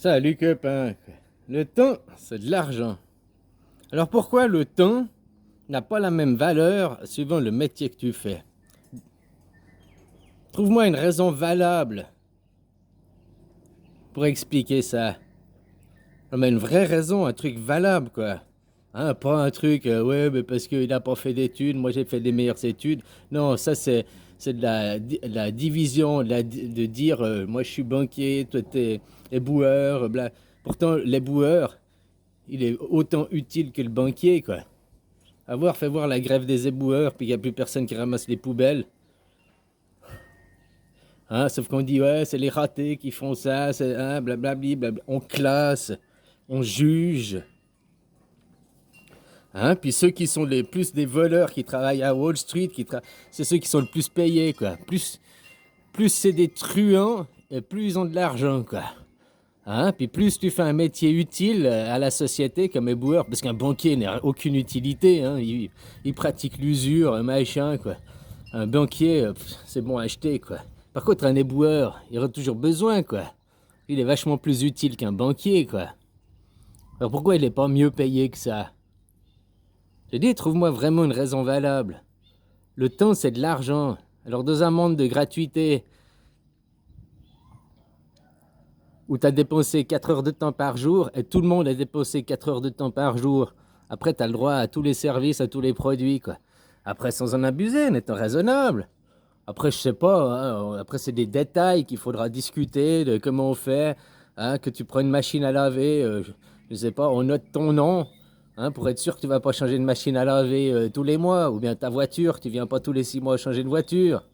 Salut copain. Le temps, c'est de l'argent. Alors pourquoi le temps n'a pas la même valeur suivant le métier que tu fais? Trouve-moi une raison valable pour expliquer ça. Non, mais une vraie raison, un truc valable, quoi. Hein, pas un truc, ouais, mais parce qu'il n'a pas fait d'études, moi j'ai fait des meilleures études. Non, ça c'est de la division, de dire, moi je suis banquier, toi t'es éboueur, bla. Pourtant, l'éboueur, il est autant utile que le banquier, quoi. Fait voir la grève des éboueurs, puis il n'y a plus personne qui ramasse les poubelles. Hein, sauf qu'on dit, ouais, c'est les ratés qui font ça, c'est hein, blablabli, blabla. On classe, on juge. Hein, puis ceux qui sont les plus des voleurs qui travaillent à Wall Street, c'est ceux qui sont le plus payés, quoi. Plus c'est des truands, et plus ils ont de l'argent, quoi. Hein, puis plus tu fais un métier utile à la société comme éboueur, parce qu'un banquier n'a aucune utilité, hein, il pratique l'usure, un machin, quoi. Un banquier, c'est bon à acheter, quoi. Par contre, un éboueur, il aura toujours besoin, quoi. Il est vachement plus utile qu'un banquier, quoi. Alors pourquoi il n'est pas mieux payé que ça? J'ai dit, trouve-moi vraiment une raison valable. Le temps, c'est de l'argent. Alors dans un monde de gratuité, où tu as dépensé 4 heures de temps par jour, et tout le monde a dépensé 4 heures de temps par jour, après tu as le droit à tous les services, à tous les produits, quoi. Après, sans en abuser, en étant raisonnable. Après, je sais pas, hein, après c'est des détails qu'il faudra discuter de comment on fait, hein, que tu prends une machine à laver, je sais pas, on note ton nom, hein, pour être sûr que tu vas pas changer de machine à laver tous les mois, ou bien ta voiture, tu viens pas tous les 6 mois changer de voiture.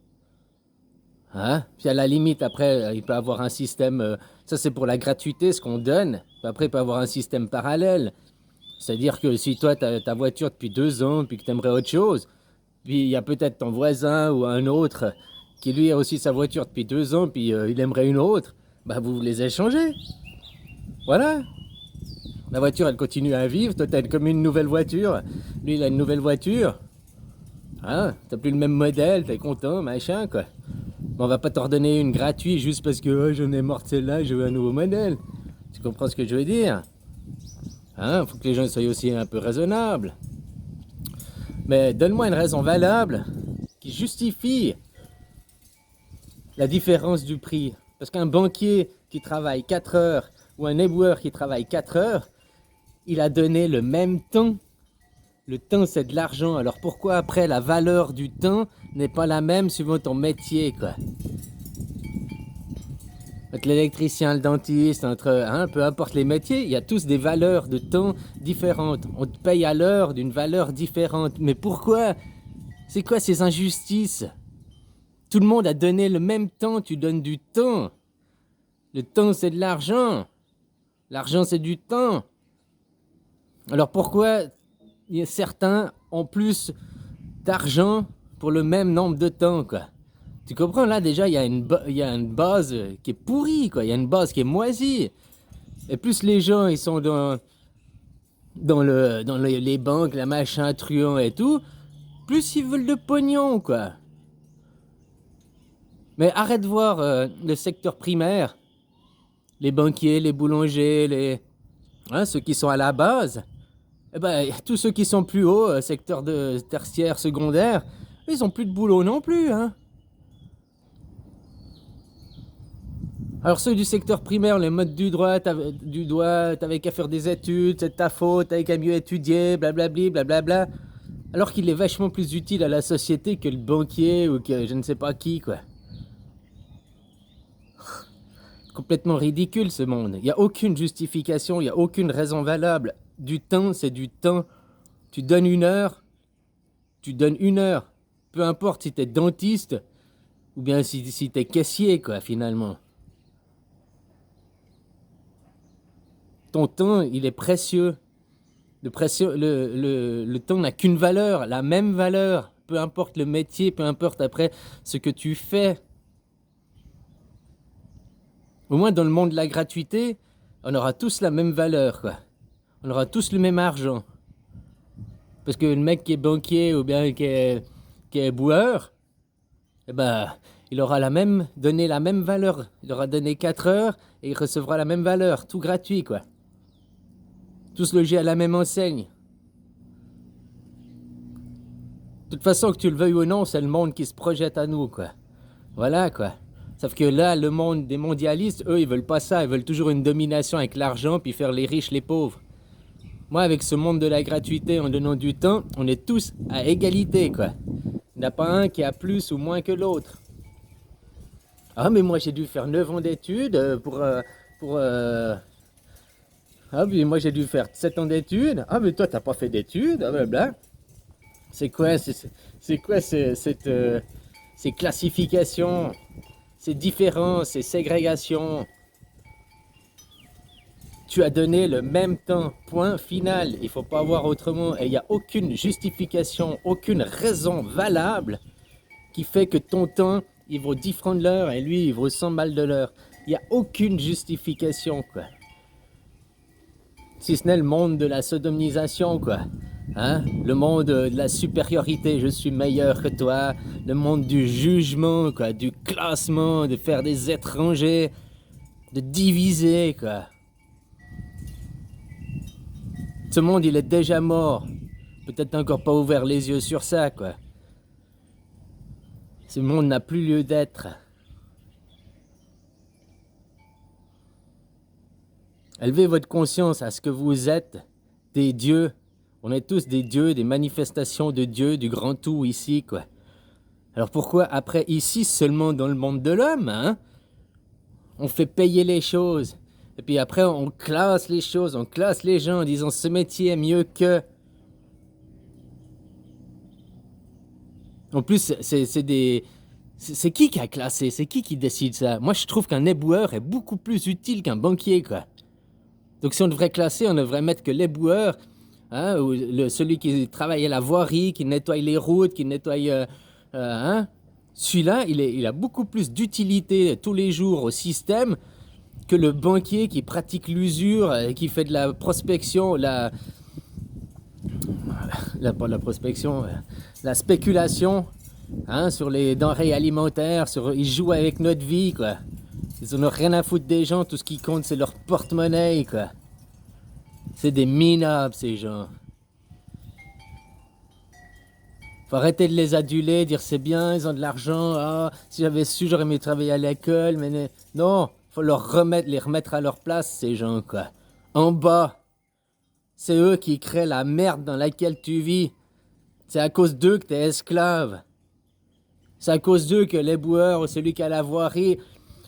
Hein? Puis à la limite, après, il peut avoir un système, ça c'est pour la gratuité, ce qu'on donne, puis après il peut avoir un système parallèle. C'est-à-dire que si toi, tu as ta voiture depuis 2 ans, puis que tu aimerais autre chose, puis il y a peut-être ton voisin ou un autre qui lui a aussi sa voiture depuis 2 ans, puis il aimerait une autre, bah vous les échangez. Voilà. La voiture, elle continue à vivre, toi t'as comme une nouvelle voiture, lui il a une nouvelle voiture. Hein? T'as plus le même modèle, t'es content, machin, quoi. Mais on va pas t'ordonner une gratuite juste parce que oh, j'en ai marre de celle-là, je veux un nouveau modèle. Tu comprends ce que je veux dire? Hein? Faut que les gens soient aussi un peu raisonnables. Mais donne-moi une raison valable qui justifie la différence du prix. Parce qu'un banquier qui travaille 4 heures ou un éboueur qui travaille 4 heures, il a donné le même temps. Le temps, c'est de l'argent. Alors pourquoi après la valeur du temps n'est pas la même suivant ton métier, quoi? Entre l'électricien, le dentiste, entre, hein, peu importe les métiers, il y a tous des valeurs de temps différentes. On te paye à l'heure d'une valeur différente. Mais pourquoi? C'est quoi ces injustices? Tout le monde a donné le même temps, tu donnes du temps. Le temps, c'est de l'argent. L'argent, c'est du temps. Alors pourquoi certains ont plus d'argent pour le même nombre de temps, quoi? Tu comprends, là, déjà, il y a une base qui est pourrie, quoi. Il y a une base qui est moisie. Et plus les gens, ils sont dans les banques, la machin, truand et tout, plus ils veulent de pognon, quoi. Mais arrête de voir le secteur primaire, les banquiers, les boulangers, hein, ceux qui sont à la base. Eh ben, tous ceux qui sont plus haut, secteur de tertiaire, secondaire, ils ont plus de boulot non plus, hein. Alors ceux du secteur primaire, les modes t'avais qu'à faire des études, c'est de ta faute, t'avais qu'à mieux étudier, blablabli, blablabla. Alors qu'il est vachement plus utile à la société que le banquier ou que je ne sais pas qui, quoi. Complètement ridicule ce monde. Il n'y a aucune justification, il n'y a aucune raison valable. Du temps, c'est du temps. Tu donnes une heure, tu donnes une heure. Peu importe si t'es dentiste ou bien si t'es caissier, quoi, finalement. Ton temps, il est précieux. Le temps n'a qu'une valeur, la même valeur. Peu importe le métier, peu importe après ce que tu fais. Au moins, dans le monde de la gratuité, on aura tous la même valeur, quoi. On aura tous le même argent. Parce que le mec qui est banquier ou bien qui est boueur, eh ben, il aura donné la même valeur. Il aura donné 4 heures et il recevra la même valeur, tout gratuit, quoi. Tous logés à la même enseigne. De toute façon, que tu le veuilles ou non, c'est le monde qui se projette à nous, quoi. Voilà, quoi. Sauf que là, le monde des mondialistes, eux, ils veulent pas ça. Ils veulent toujours une domination avec l'argent, puis faire les riches les pauvres. Moi, avec ce monde de la gratuité, en donnant du temps, on est tous à égalité, quoi. Il n'y en a pas un qui a plus ou moins que l'autre. Ah, mais moi, j'ai dû faire 9 ans d'études Ah, puis moi, j'ai dû faire 7 ans d'études. Ah, mais toi, t'as pas fait d'études, blablabla. C'est quoi, ces classifications, ces différences, ces ségrégations? Tu as donné le même temps, point final. Il faut pas voir autrement. Et il n'y a aucune justification, aucune raison valable qui fait que ton temps, il vaut 10 francs de l'heure et lui, il vaut 100 balles de l'heure. Il n'y a aucune justification, quoi. Si ce n'est le monde de la sodomisation, quoi. Hein? Le monde de la supériorité, je suis meilleur que toi. Le monde du jugement, quoi, du classement, de faire des étrangers, de diviser, quoi. Ce monde, il est déjà mort. Peut-être encore pas ouvert les yeux sur ça, quoi. Ce monde n'a plus lieu d'être. Élevez votre conscience à ce que vous êtes, des dieux. On est tous des dieux, des manifestations de Dieu, du grand tout ici, quoi. Alors pourquoi après ici seulement dans le monde de l'homme, hein? On fait payer les choses. Et puis après on classe les choses, on classe les gens en disant ce métier est mieux que... En plus, c'est qui a classé? C'est qui décide ça? Moi, je trouve qu'un éboueur est beaucoup plus utile qu'un banquier, quoi. Donc si on devrait classer, on devrait mettre que l'éboueur, hein, ou celui qui travaille à la voirie, qui nettoie les routes, qui nettoie... hein, celui-là, il a beaucoup plus d'utilité tous les jours au système que le banquier qui pratique l'usure, qui fait de la prospection, pas la prospection, la spéculation, hein, sur les denrées alimentaires, ils jouent avec notre vie, quoi. Ils en ont rien à foutre des gens, tout ce qui compte c'est leur porte-monnaie, quoi. C'est des minables, ces gens. Faut arrêter de les aduler, dire c'est bien, ils ont de l'argent, ah, si j'avais su, j'aurais mieux travaillé à l'école, mais non, faut les remettre à leur place, ces gens, quoi. En bas, c'est eux qui créent la merde dans laquelle tu vis. C'est à cause d'eux que t'es esclave. C'est à cause d'eux que l'éboueur ou celui qui a la voirie,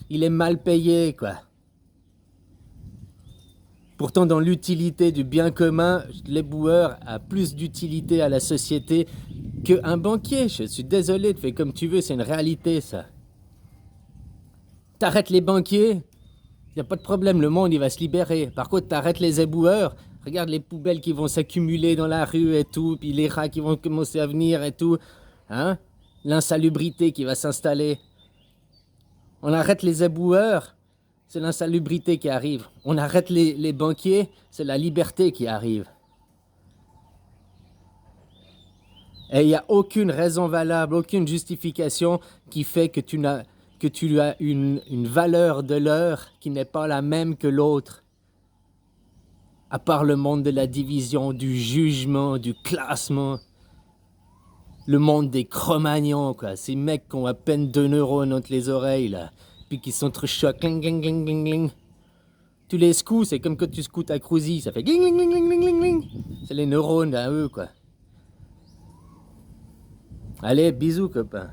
il est mal payé, quoi. Pourtant, dans l'utilité du bien commun, l'éboueur a plus d'utilité à la société qu'un banquier. Je suis désolé, tu fais comme tu veux, c'est une réalité, ça. T'arrêtes les banquiers, il n'y a pas de problème, le monde, il va se libérer. Par contre, t'arrêtes les éboueurs, regarde les poubelles qui vont s'accumuler dans la rue et tout, puis les rats qui vont commencer à venir et tout, hein? L'insalubrité qui va s'installer. On arrête les éboueurs, c'est l'insalubrité qui arrive. On arrête les banquiers, c'est la liberté qui arrive. Et il n'y a aucune raison valable, aucune justification qui fait que tu as une valeur de l'heure qui n'est pas la même que l'autre. À part le monde de la division, du jugement, du classement. Le monde des Cro-Magnons, quoi. Ces mecs qui ont à peine 2 neurones entre les oreilles, là. Puis qui sont trop chocs. Gling, gling, gling, gling, gling. Tu les secoues, c'est comme quand tu secoues ta crousie. Ça fait gling, gling, gling, gling, gling, gling. C'est les neurones à eux, quoi. Allez, bisous, copains.